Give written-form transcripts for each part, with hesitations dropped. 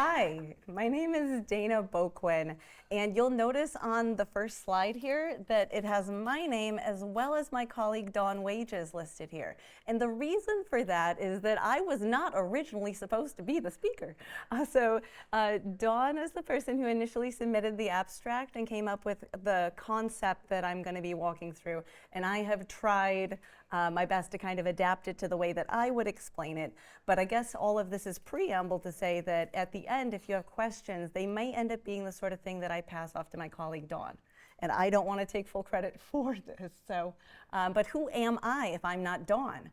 Hi, my name is Daina Bouquin, and you'll notice on the first slide here that it has my name as well as my colleague Dawn Wages listed here. And the reason for that is that I was not originally supposed to be the speaker. Dawn is the person who initially submitted the abstract and came up with the concept that I'm going to be walking through, and I have tried my best to kind of adapt it to the way that I would explain it. But I guess all of this is preamble to say that at the end, if you have questions, they may end up being the sort of thing that I pass off to my colleague Dawn. And I don't want to take full credit for this. But who am I if I'm not Dawn?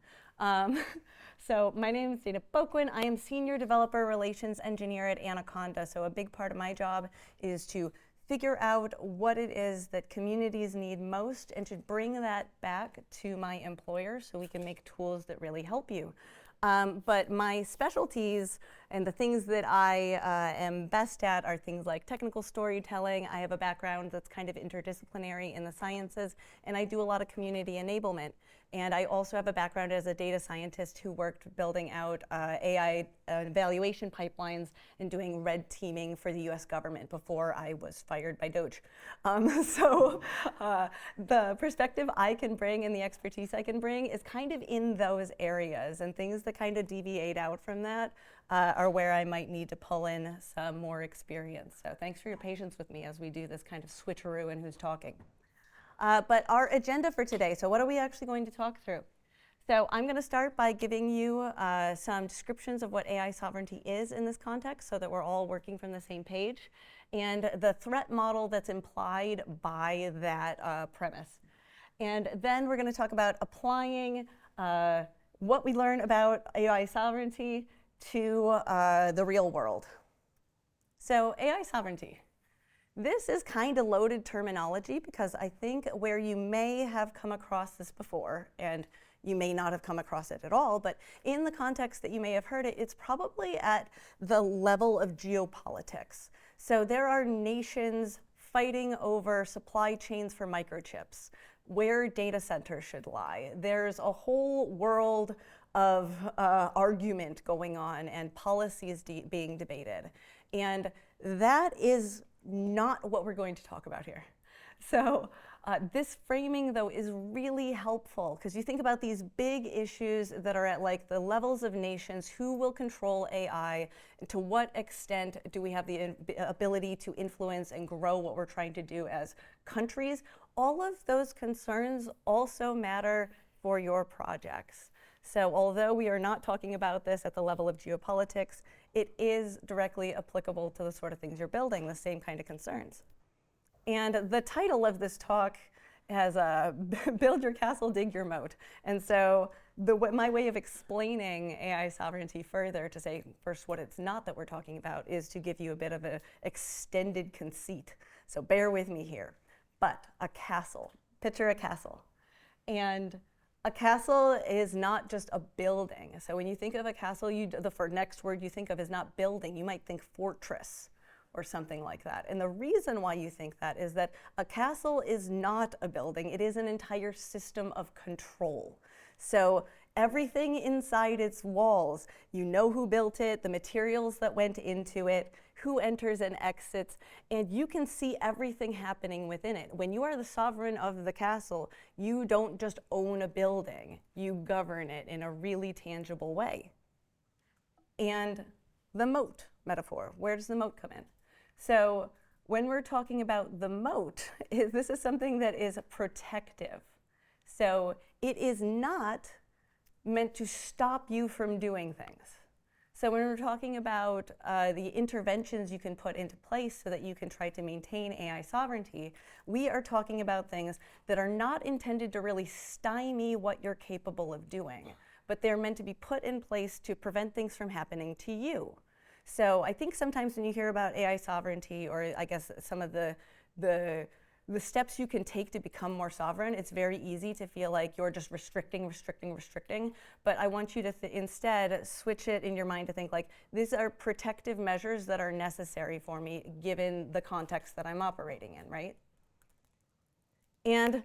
So my name is Daina Bouquin. I am Senior Developer Relations Engineer at Anaconda. So a big part of my job is to figure out what it is that communities need most and to bring that back to my employer so we can make tools that really help you. But my specialties and the things that I am best at are things like technical storytelling. I have a background that's kind of interdisciplinary in the sciences, and I do a lot of community enablement. And I also have a background as a data scientist who worked building out AI evaluation pipelines and doing red teaming for the US government before I was fired by Doge. The perspective I can bring and the expertise I can bring is kind of in those areas, and things that kind of deviate out from that are where I might need to pull in some more experience. So thanks for your patience with me as we do this kind of switcheroo in who's talking. But our agenda for today, so what are we actually going to talk through? So I'm going to start by giving you some descriptions of what AI sovereignty is in this context so that we're all working from the same page, and the threat model that's implied by that premise. And then we're going to talk about applying what we learn about AI sovereignty to the real world. So AI sovereignty. This is kind of loaded terminology because I think where you may have come across this before, and you may not have come across it at all, but in the context that you may have heard it, it's probably at the level of geopolitics. So there are nations fighting over supply chains for microchips, where data centers should lie. There's a whole world of argument going on and policies being debated. And that is not what we're going to talk about here. So this framing, though, is really helpful because you think about these big issues that are at like the levels of nations. Who will control AI? And to what extent do we have the ability to influence and grow what we're trying to do as countries? All of those concerns also matter for your projects. So although we are not talking about this at the level of geopolitics, it is directly applicable to the sort of things you're building, the same kind of concerns. And the title of this talk has Build Your Castle, Dig Your Moat. And so my way of explaining AI sovereignty further, to say first what it's not that we're talking about, is to give you a bit of an extended conceit. So bear with me here. But a castle, picture a castle. And a castle is not just a building. So when you think of a castle, the next word you think of is not building. You might think fortress or something like that. And the reason why you think that is that a castle is not a building. It is an entire system of control. So everything inside its walls, you know who built it, the materials that went into it, who enters and exits, and you can see everything happening within it. When you are the sovereign of the castle, you don't just own a building, you govern it in a really tangible way. And the moat metaphor, where does the moat come in? So when we're talking about the moat, this is something that is protective. So it is not meant to stop you from doing things. So when we're talking about the interventions you can put into place so that you can try to maintain AI sovereignty, we are talking about things that are not intended to really stymie what you're capable of doing, but they're meant to be put in place to prevent things from happening to you. So I think sometimes when you hear about AI sovereignty, or I guess some of the steps you can take to become more sovereign, it's very easy to feel like you're just restricting. But I want you to instead switch it in your mind to think like, these are protective measures that are necessary for me given the context that I'm operating in, right? And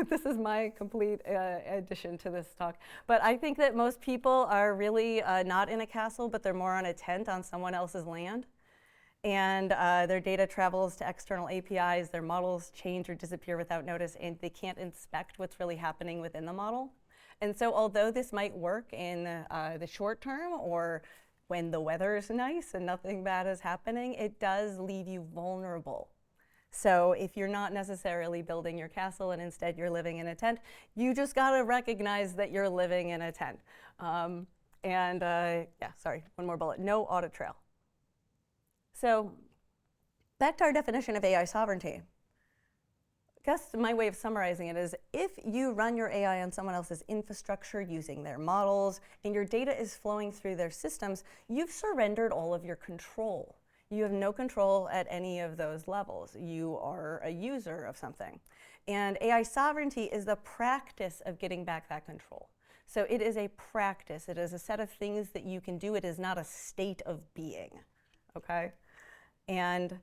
this is my complete addition to this talk. But I think that most people are really not in a castle, but they're more on a tent on someone else's land. And their data travels to external APIs, their models change or disappear without notice, and they can't inspect what's really happening within the model. And so although this might work in the short term or when the weather is nice and nothing bad is happening, it does leave you vulnerable. So if you're not necessarily building your castle and instead you're living in a tent, you just gotta recognize that you're living in a tent. Yeah, sorry, one more bullet, no audit trail. So back to our definition of AI sovereignty. I guess my way of summarizing it is if you run your AI on someone else's infrastructure using their models and your data is flowing through their systems, you've surrendered all of your control. You have no control at any of those levels. You are a user of something. And AI sovereignty is the practice of getting back that control. So it is a practice. It is a set of things that you can do. It is not a state of being, okay? And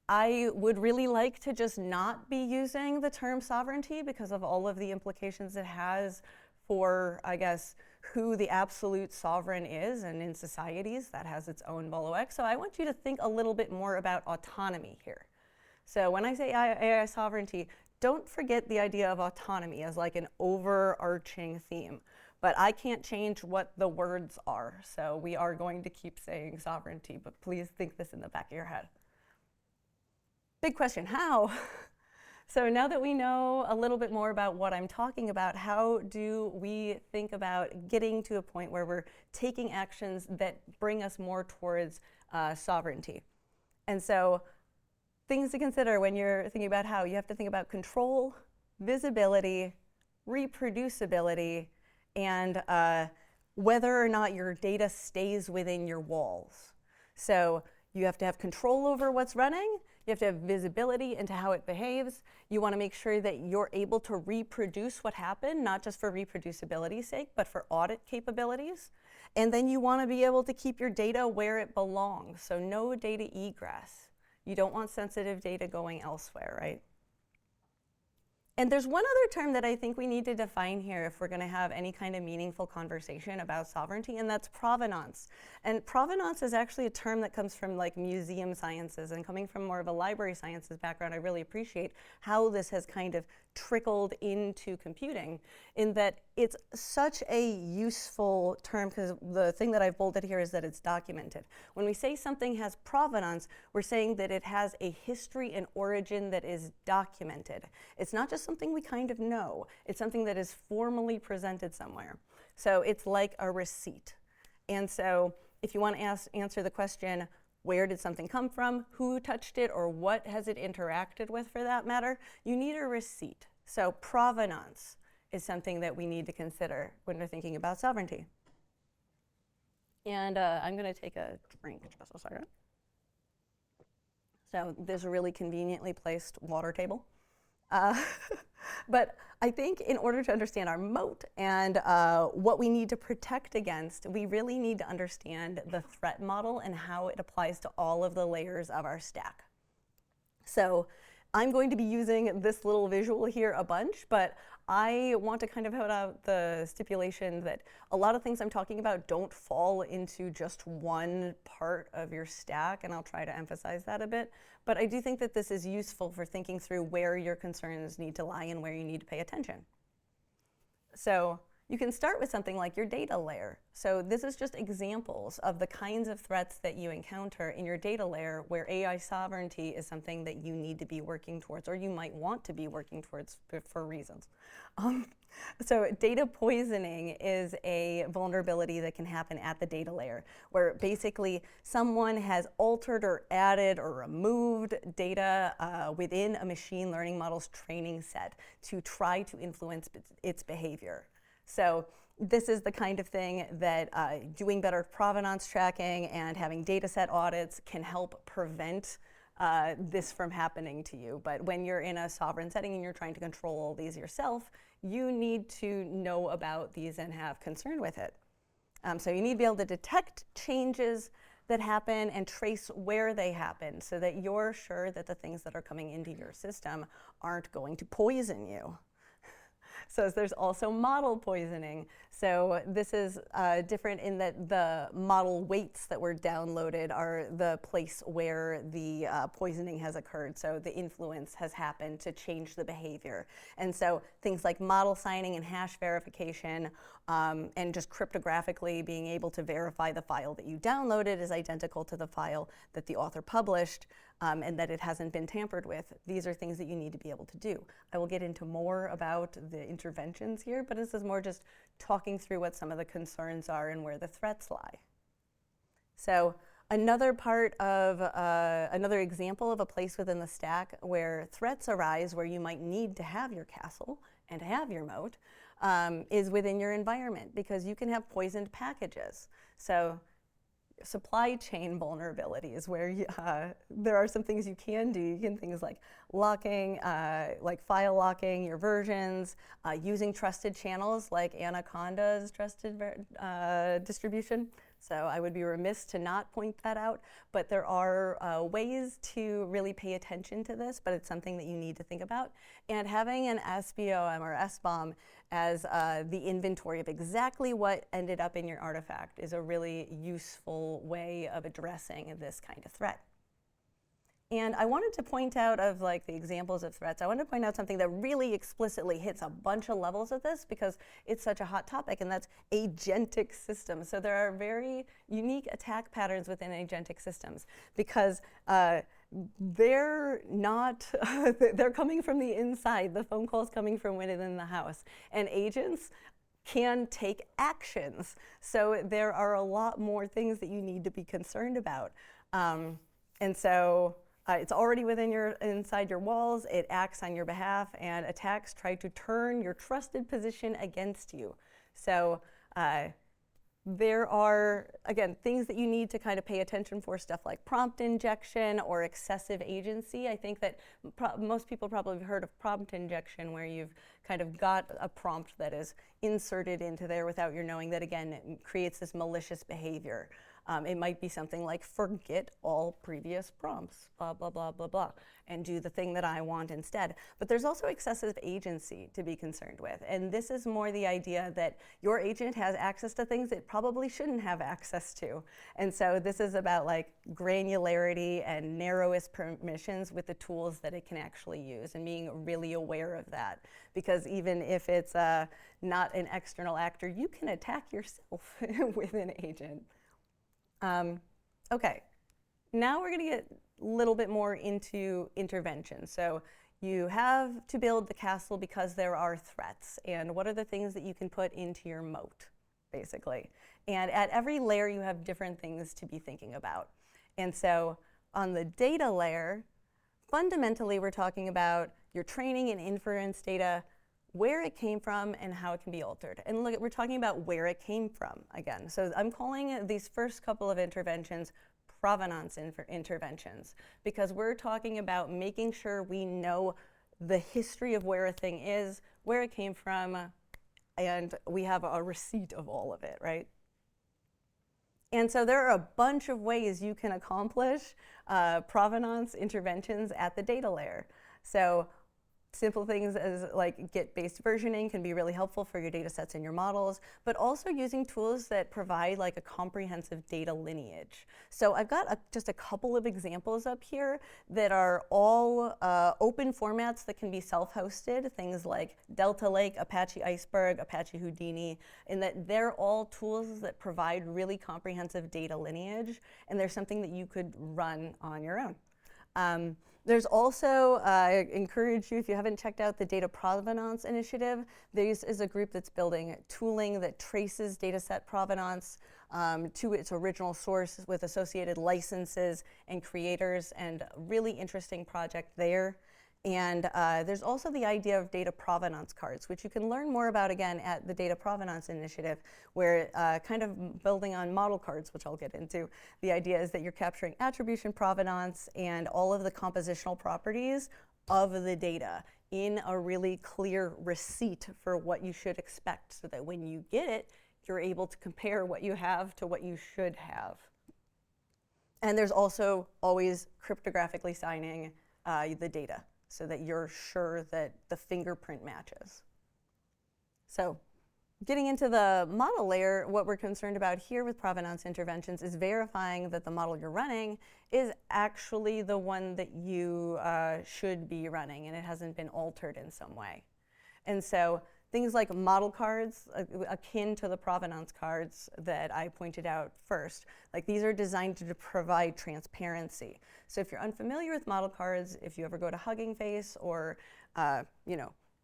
I would really like to just not be using the term sovereignty because of all of the implications it has for, I guess, who the absolute sovereign is, and in societies that has its own ball of wax. So I want you to think a little bit more about autonomy here. So when I say AI sovereignty, don't forget the idea of autonomy as like an overarching theme. But I can't change what the words are, so we are going to keep saying sovereignty, but please think this in the back of your head. Big question, how? So now that we know a little bit more about what I'm talking about, how do we think about getting to a point where we're taking actions that bring us more towards sovereignty? And so things to consider when you're thinking about how, you have to think about control, visibility, reproducibility, and whether or not your data stays within your walls. So you have to have control over what's running. You have to have visibility into how it behaves. You want to make sure that you're able to reproduce what happened, not just for reproducibility's sake, but for audit capabilities. And then you want to be able to keep your data where it belongs. So no data egress. You don't want sensitive data going elsewhere, right? And there's one other term that I think we need to define here if we're going to have any kind of meaningful conversation about sovereignty, and that's provenance. And provenance is actually a term that comes from like museum sciences, and coming from more of a library sciences background, I really appreciate how this has kind of trickled into computing, in that it's such a useful term, because the thing that I've bolded here is that it's documented. When we say something has provenance, we're saying that it has a history and origin that is documented. It's not just something we kind of know. It's something that is formally presented somewhere. So it's like a receipt. And so if you want to answer the question, where did something come from, who touched it, or what has it interacted with for that matter, you need a receipt. So provenance is something that we need to consider when we're thinking about sovereignty. And I'm going to take a drink just a second. So there's a really conveniently placed water table. But I think in order to understand our moat and what we need to protect against, we really need to understand the threat model and how it applies to all of the layers of our stack. So I'm going to be using this little visual here a bunch, but I want to kind of put out the stipulation that a lot of things I'm talking about don't fall into just one part of your stack, and I'll try to emphasize that a bit. But I do think that this is useful for thinking through where your concerns need to lie and where you need to pay attention. So you can start with something like your data layer. So this is just examples of the kinds of threats that you encounter in your data layer where AI sovereignty is something that you need to be working towards, or you might want to be working towards for reasons. So data poisoning is a vulnerability that can happen at the data layer, where basically someone has altered or added or removed data within a machine learning model's training set to try to influence its behavior. So this is the kind of thing that doing better provenance tracking and having data set audits can help prevent this from happening to you. But when you're in a sovereign setting and you're trying to control all these yourself, you need to know about these and have concern with it. So you need to be able to detect changes that happen and trace where they happen so that you're sure that the things that are coming into your system aren't going to poison you. So there's also model poisoning. So this is different in that the model weights that were downloaded are the place where the poisoning has occurred. So the influence has happened to change the behavior. And so things like model signing and hash verification and just cryptographically being able to verify the file that you downloaded is identical to the file that the author published and that it hasn't been tampered with. These are things that you need to be able to do. I will get into more about the interventions here, but this is more just talking through what some of the concerns are and where the threats lie. So another part of, another example of a place within the stack where threats arise, where you might need to have your castle and to have your moat, is within your environment, because you can have poisoned packages. So supply chain vulnerabilities where you, there are some things you can do. You can things like locking, like file locking your versions, using trusted channels like Anaconda's trusted distribution. So I would be remiss to not point that out, but there are ways to really pay attention to this, but it's something that you need to think about. And having an SBOM or SBOM as the inventory of exactly what ended up in your artifact is a really useful way of addressing this kind of threat. And I wanted to point out of like the examples of threats, I wanted to point out something that really explicitly hits a bunch of levels of this because it's such a hot topic, and that's agentic systems. So there are very unique attack patterns within agentic systems because they're not, they're coming from the inside. The phone call's coming from within the house. And agents can take actions. So there are a lot more things that you need to be concerned about. And so it's already within inside your walls, it acts on your behalf, and attacks try to turn your trusted position against you. So there are, again, things that you need to kind of pay attention for, stuff like prompt injection or excessive agency. I think that most people probably have heard of prompt injection, where you've kind of got a prompt that is inserted into there without your knowing that, again, it creates this malicious behavior. It might be something like forget all previous prompts, blah, blah, blah, blah, blah, and do the thing that I want instead. But there's also excessive agency to be concerned with. And this is more the idea that your agent has access to things it probably shouldn't have access to. And so this is about like granularity and narrowest permissions with the tools that it can actually use, and being really aware of that. Because even if it's not an external actor, you can attack yourself with an agent. Okay, now we're going to get a little bit more into intervention. So you have to build the castle because there are threats, and what are the things that you can put into your moat, basically. And at every layer you have different things to be thinking about. And so on the data layer, fundamentally we're talking about your training and inference data, where it came from and how it can be altered. And look, we're talking about where it came from again. So I'm calling these first couple of interventions provenance interventions, because we're talking about making sure we know the history of where a thing is, where it came from, and we have a receipt of all of it, right? And so there are a bunch of ways you can accomplish provenance interventions at the data layer. So simple things as like Git-based versioning can be really helpful for your data sets and your models, but also using tools that provide like a comprehensive data lineage. So I've got just a couple of examples up here that are all open formats that can be self-hosted, things like Delta Lake, Apache Iceberg, Apache Houdini, and that they're all tools that provide really comprehensive data lineage, and they're something that you could run on your own. There's also, I encourage you, if you haven't checked out the Data Provenance Initiative, this is a group that's building tooling that traces dataset provenance to its original source with associated licenses and creators, and a really interesting project there. And there's also the idea of data provenance cards, which you can learn more about again at the Data Provenance Initiative, where kind of building on model cards, which I'll get into, the idea is that you're capturing attribution provenance and all of the compositional properties of the data in a really clear receipt for what you should expect, so that when you get it, you're able to compare what you have to what you should have. And there's also always cryptographically signing the data so that you're sure that the fingerprint matches. So getting into the model layer, what we're concerned about here with provenance interventions is verifying that the model you're running is actually the one that you should be running and it hasn't been altered in some way. And so things like model cards, akin to the provenance cards that I pointed out first, like these are designed to provide transparency. So if you're unfamiliar with model cards, if you ever go to Hugging Face or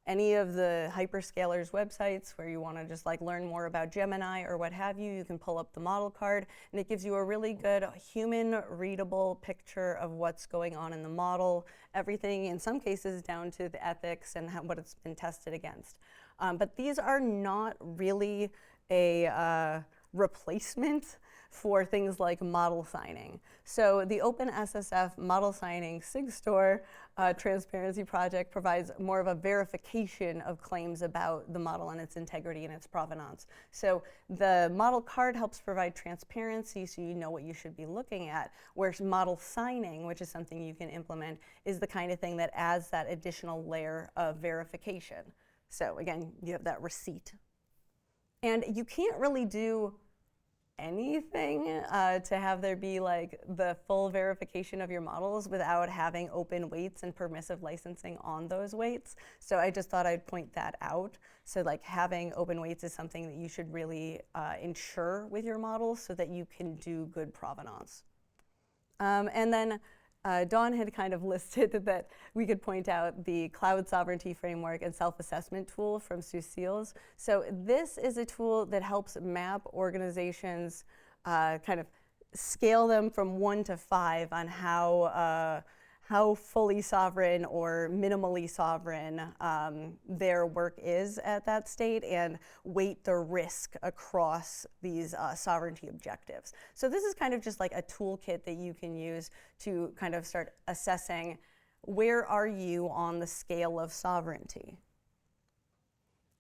any of the hyperscalers websites where you want to just like learn more about Gemini or what have you, you can pull up the model card and it gives you a really good human readable picture of what's going on in the model, everything in some cases down to the ethics and what it's been tested against. But these are not really a replacement for things like model signing. So the OpenSSF model signing SIG-Store transparency project provides more of a verification of claims about the model and its integrity and its provenance. So the model card helps provide transparency so you know what you should be looking at, whereas model signing, which is something you can implement, is the kind of thing that adds that additional layer of verification. So again, you have that receipt. And you can't really do anything to have there be like the full verification of your models without having open weights and permissive licensing on those weights. So I just thought I'd point that out. So like having open weights is something that you should really ensure with your models so that you can do good provenance. And then Dawn had kind of listed that we could point out the Cloud Sovereignty Framework and Self-Assessment tool from Suciles. So this is a tool that helps map organizations, kind of scale them from 1 to 5 on how fully sovereign or minimally sovereign their work is at that state and weight the risk across these sovereignty objectives. So this is kind of just like a toolkit that you can use to kind of start assessing where are you on the scale of sovereignty.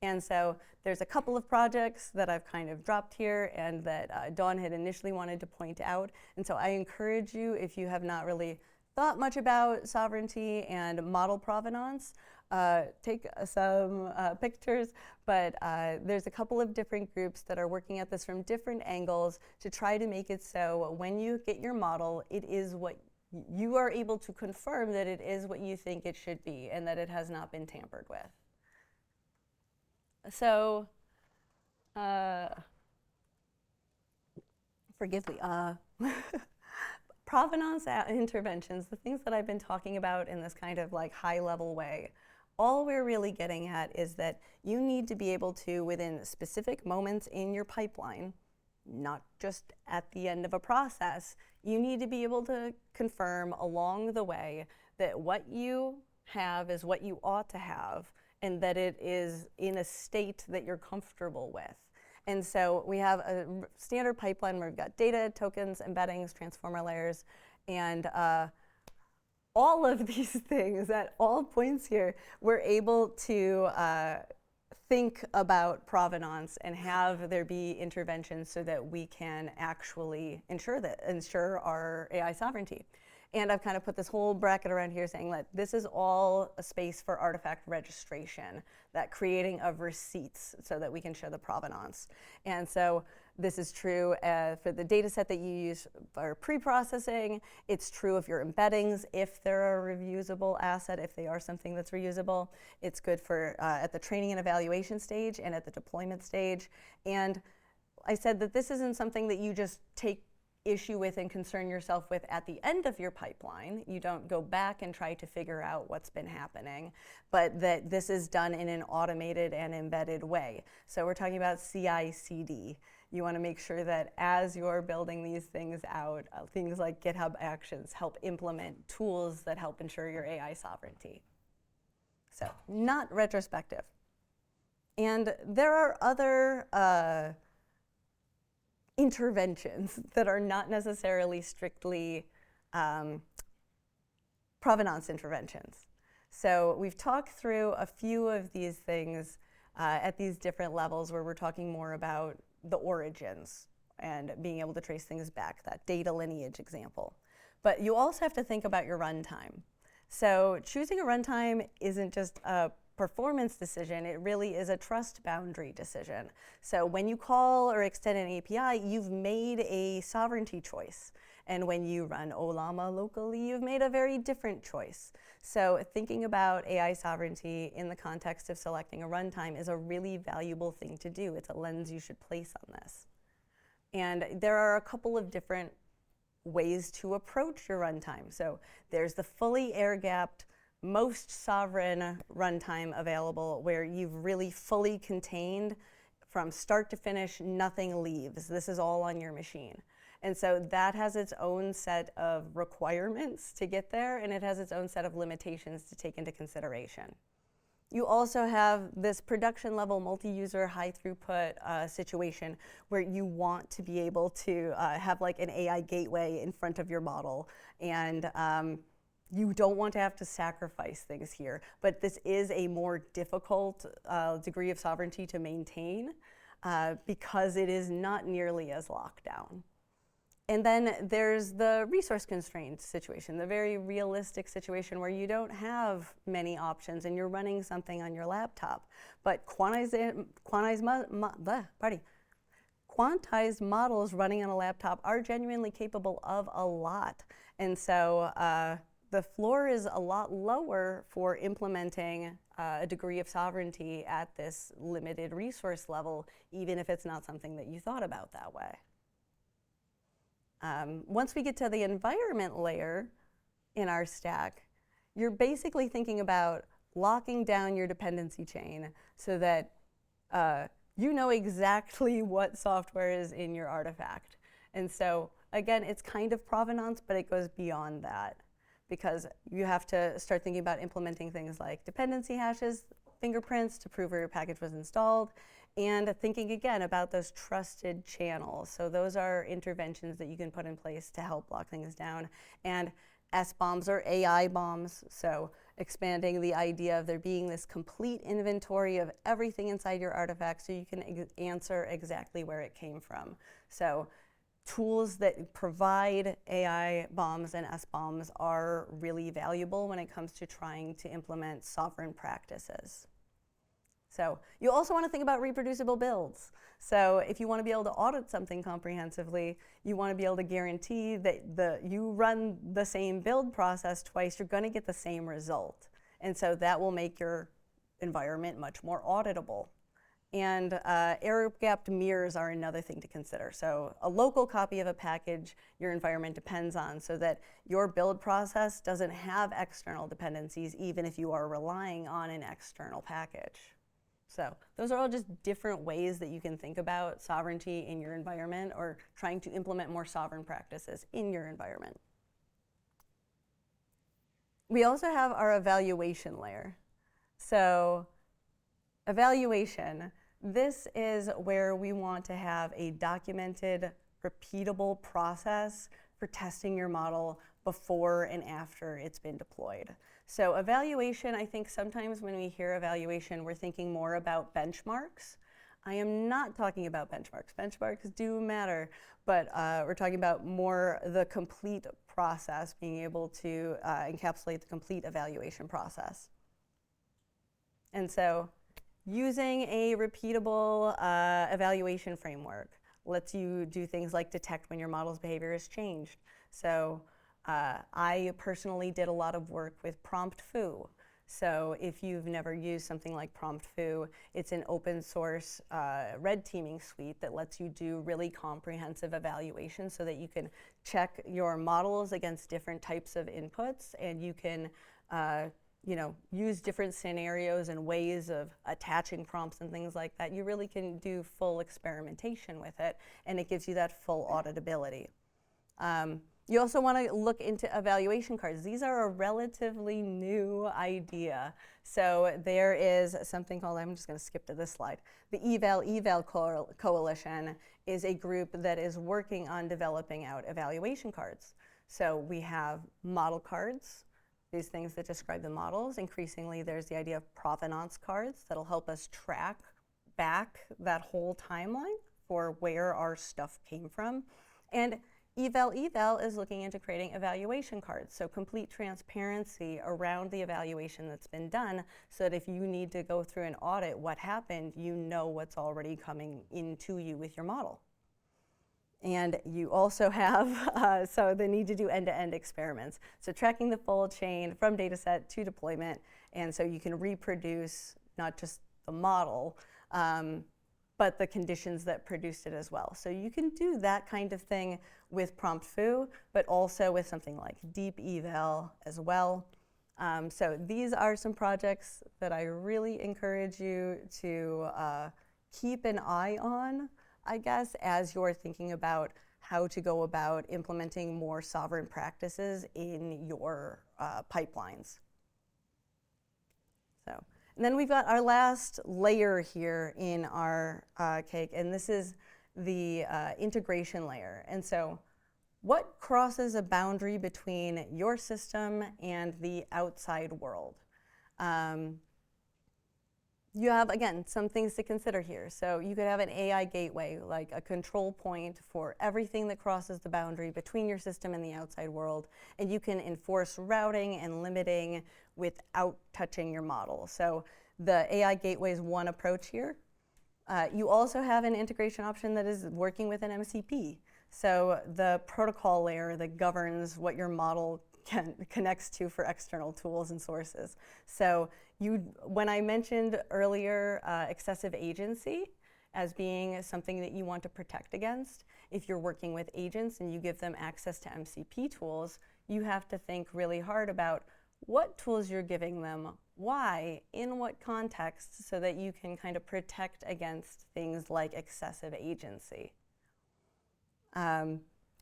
And so there's a couple of projects that I've kind of dropped here and that Dawn had initially wanted to point out. And so I encourage you, if you have not really thought much about sovereignty and model provenance, take some pictures, but there's a couple of different groups that are working at this from different angles to try to make it so when you get your model, it is what you are able to confirm that it is what you think it should be and that it has not been tampered with. So, forgive me. Provenance interventions, the things that I've been talking about in this kind of like high-level way, all we're really getting at is that you need to be able to, within specific moments in your pipeline, not just at the end of a process, you need to be able to confirm along the way that what you have is what you ought to have and that it is in a state that you're comfortable with. And so we have a standard pipeline where we've got data, tokens, embeddings, transformer layers, and all of these things at all points here, we're able to think about provenance and have there be interventions so that we can actually ensure our AI sovereignty. And I've kind of put this whole bracket around here saying that this is all a space for artifact registration, that creating of receipts so that we can show the provenance. And so this is true for the data set that you use for pre-processing. It's true of your embeddings if they're a reusable asset, if they are something that's reusable. It's good for at the training and evaluation stage and at the deployment stage. And I said that this isn't something that you just take issue with and concern yourself with at the end of your pipeline. You don't go back and try to figure out what's been happening, but that this is done in an automated and embedded way. So we're talking about CI/CD. You want to make sure that as you're building these things out, things like GitHub Actions help implement tools that help ensure your AI sovereignty. So not retrospective. And there are other interventions that are not necessarily strictly provenance interventions. So we've talked through a few of these things at these different levels where we're talking more about the origins and being able to trace things back, that data lineage example. But you also have to think about your runtime. So choosing a runtime isn't just a performance decision, it really is a trust boundary decision. So when you call or extend an API, you've made a sovereignty choice. And when you run Ollama locally, you've made a very different choice. So thinking about AI sovereignty in the context of selecting a runtime is a really valuable thing to do. It's a lens you should place on this. And there are a couple of different ways to approach your runtime. So there's the fully air-gapped, most sovereign runtime available, where you've really fully contained from start to finish, nothing leaves. This is all on your machine. And so that has its own set of requirements to get there, and it has its own set of limitations to take into consideration. You also have this production level multi-user high throughput situation where you want to be able to have like an AI gateway in front of your model, and you don't want to have to sacrifice things here. But this is a more difficult degree of sovereignty to maintain because it is not nearly as locked down. And then there's the resource constraint situation, the very realistic situation where you don't have many options and you're running something on your laptop. But quantized models running on a laptop are genuinely capable of a lot. And so the floor is a lot lower for implementing a degree of sovereignty at this limited resource level, even if it's not something that you thought about that way. Once we get to the environment layer in our stack, you're basically thinking about locking down your dependency chain so that you know exactly what software is in your artifact. And so, again, it's kind of provenance, but it goes beyond that, because you have to start thinking about implementing things like dependency hashes, fingerprints to prove where your package was installed, and thinking again about those trusted channels. So those are interventions that you can put in place to help lock things down. And S-bombs or AI bombs, so expanding the idea of there being this complete inventory of everything inside your artifact so you can answer exactly where it came from. So tools that provide AI bombs and S-bombs are really valuable when it comes to trying to implement sovereign practices. So you also want to think about reproducible builds. So if you want to be able to audit something comprehensively, you want to be able to guarantee that you run the same build process twice, you're going to get the same result. And so that will make your environment much more auditable. And air-gapped mirrors are another thing to consider. So a local copy of a package your environment depends on, so that your build process doesn't have external dependencies, even if you are relying on an external package. So those are all just different ways that you can think about sovereignty in your environment or trying to implement more sovereign practices in your environment. We also have our evaluation layer. So evaluation, this is where we want to have a documented, repeatable process for testing your model before and after it's been deployed. So evaluation, I think sometimes when we hear evaluation, we're thinking more about benchmarks. I am not talking about benchmarks. Benchmarks do matter, but we're talking about more the complete process, being able to encapsulate the complete evaluation process. And so using a repeatable evaluation framework lets you do things like detect when your model's behavior has changed. So I personally did a lot of work with prompt foo. So if you've never used something like prompt foo, it's an open source red teaming suite that lets you do really comprehensive evaluation so that you can check your models against different types of inputs, and you can use different scenarios and ways of attaching prompts and things like that. You really can do full experimentation with it, and it gives you that full auditability. You also want to look into evaluation cards. These are a relatively new idea. So there is something called, I'm just going to skip to this slide. The Eval Coalition is a group that is working on developing out evaluation cards. So we have model cards, these things that describe the models. Increasingly, there's the idea of provenance cards that'll help us track back that whole timeline for where our stuff came from. And eval is looking into creating evaluation cards, so complete transparency around the evaluation that's been done, so that if you need to go through an audit what happened, you know what's already coming into you with your model. And you also have, so the need to do end-to-end experiments. So tracking the full chain from data set to deployment, and so you can reproduce not just the model, but the conditions that produced it as well. So you can do that kind of thing with prompt foo, but also with something like deep eval as well. So these are some projects that I really encourage you to keep an eye on, I guess, as you're thinking about how to go about implementing more sovereign practices in your pipelines. So. And then we've got our last layer here in our cake, and this is the integration layer. And so what crosses a boundary between your system and the outside world? You have, again, some things to consider here. So you could have an AI gateway, like a control point for everything that crosses the boundary between your system and the outside world, and you can enforce routing and limiting without touching your model. So the AI gateway is one approach here. You also have an integration option that is working with an MCP. So the protocol layer that governs what your model connects to for external tools and sources. So when I mentioned earlier excessive agency as being something that you want to protect against, if you're working with agents and you give them access to MCP tools, you have to think really hard about what tools you're giving them, why, in what context, so that you can kind of protect against things like excessive agency.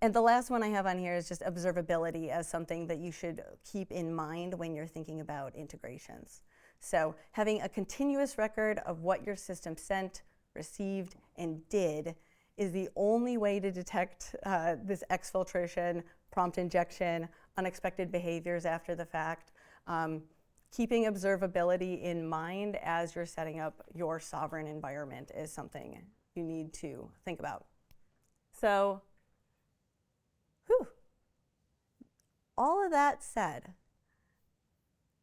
And the last one I have on here is just observability as something that you should keep in mind when you're thinking about integrations. So having a continuous record of what your system sent, received, and did is the only way to detect this exfiltration, prompt injection, unexpected behaviors after the fact. Keeping observability in mind as you're setting up your sovereign environment is something you need to think about. So, all of that said,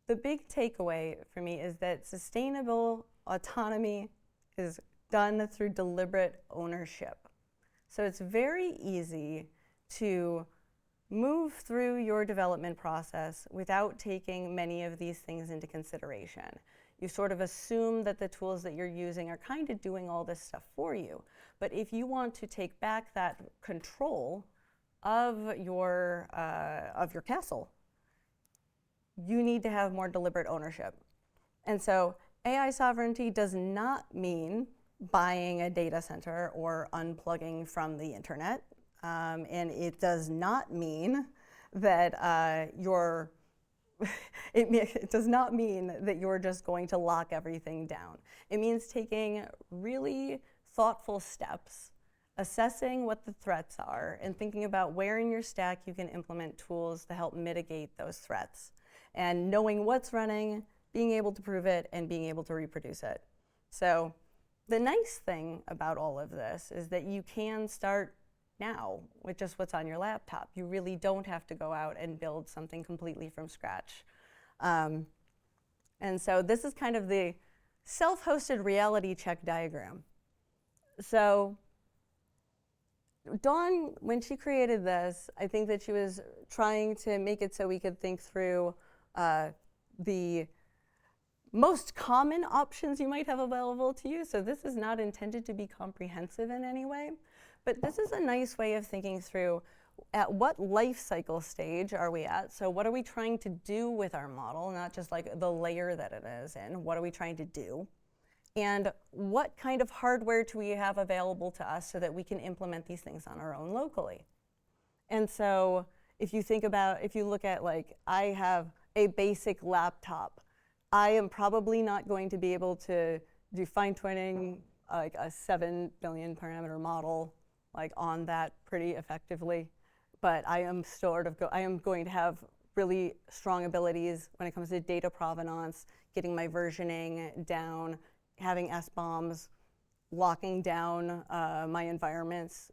the big takeaway for me is that sustainable autonomy is done through deliberate ownership. So it's very easy to move through your development process without taking many of these things into consideration. You sort of assume that the tools that you're using are kind of doing all this stuff for you. But if you want to take back that control of your castle, you need to have more deliberate ownership. And so AI sovereignty does not mean buying a data center or unplugging from the internet. And it does not mean that it does not mean that you're just going to lock everything down. It means taking really thoughtful steps, assessing what the threats are, and thinking about where in your stack you can implement tools to help mitigate those threats. And knowing what's running, being able to prove it, and being able to reproduce it. So the nice thing about all of this is that you can start now with just what's on your laptop. You really don't have to go out and build something completely from scratch. And so this is kind of the self-hosted reality check diagram. So Dawn, when she created this, I think that she was trying to make it so we could think through the most common options you might have available to you. So this is not intended to be comprehensive in any way, but this is a nice way of thinking through at what life cycle stage are we at? So what are we trying to do with our model, not just like the layer that it is in? What are we trying to do? And what kind of hardware do we have available to us so that we can implement these things on our own locally? And so if you look at like, I have a basic laptop, I am probably not going to be able to do fine-tuning like a 7 billion parameter model like on that pretty effectively. But I am going to have really strong abilities when it comes to data provenance, getting my versioning down, having SBOMs, locking down my environments,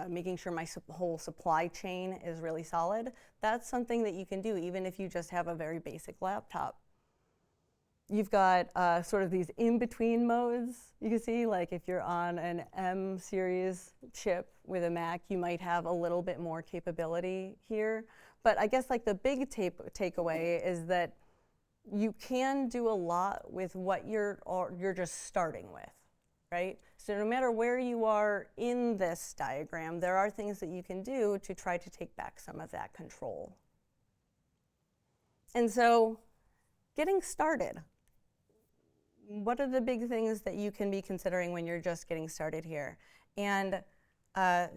making sure my whole supply chain is really solid, that's something that you can do even if you just have a very basic laptop. You've got sort of these in-between modes. You can see, like, if you're on an M series chip with a Mac, you might have a little bit more capability here. But I guess, like, the big takeaway is that you can do a lot with what you're just starting with, right? So no matter where you are in this diagram, there are things that you can do to try to take back some of that control. And so, getting started. What are the big things that you can be considering when you're just getting started here? And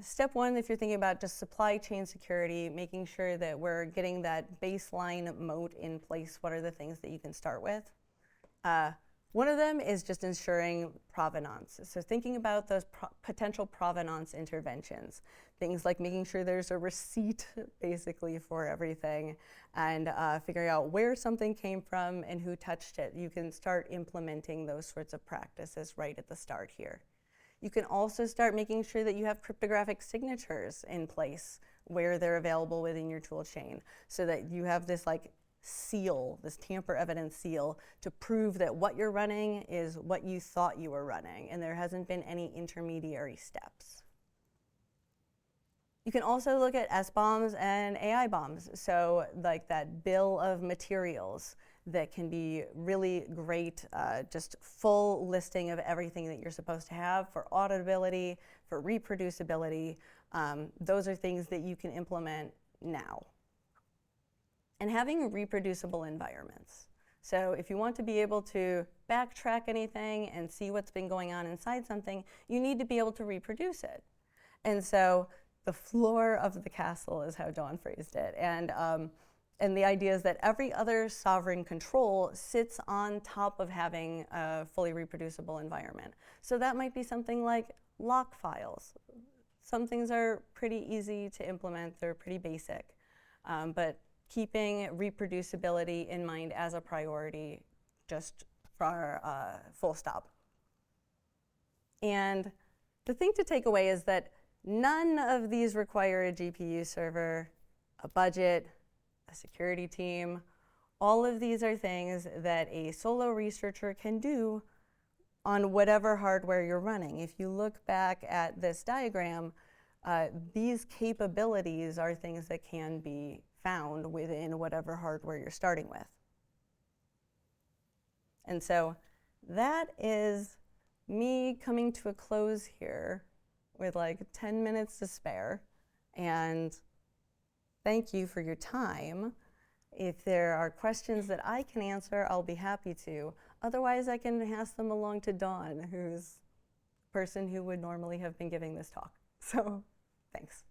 step one, if you're thinking about just supply chain security, making sure that we're getting that baseline moat in place, what are the things that you can start with? One of them is just ensuring provenance. So thinking about those potential provenance interventions, things like making sure there's a receipt basically for everything, and figuring out where something came from and who touched it. You can start implementing those sorts of practices right at the start here. You can also start making sure that you have cryptographic signatures in place where they're available within your tool chain, so that you have this like seal, this tamper evidence seal, to prove that what you're running is what you thought you were running, and there hasn't been any intermediary steps. You can also look at SBOMs and AI bombs, so like that bill of materials that can be really great, just full listing of everything that you're supposed to have for auditability, for reproducibility. Those are things that you can implement now. And having reproducible environments. So if you want to be able to backtrack anything and see what's been going on inside something, you need to be able to reproduce it. And so the floor of the castle is how Dawn phrased it. And the idea is that every other sovereign control sits on top of having a fully reproducible environment. So that might be something like lock files. Some things are pretty easy to implement, they're pretty basic. But keeping reproducibility in mind as a priority, just for full stop. And the thing to take away is that none of these require a GPU server, a budget, a security team. All of these are things that a solo researcher can do on whatever hardware you're running. If you look back at this diagram, these capabilities are things that can be found within whatever hardware you're starting with. And so that is me coming to a close here with like 10 minutes to spare. And thank you for your time. If there are questions that I can answer, I'll be happy to. Otherwise, I can pass them along to Dawn, who's the person who would normally have been giving this talk. So thanks.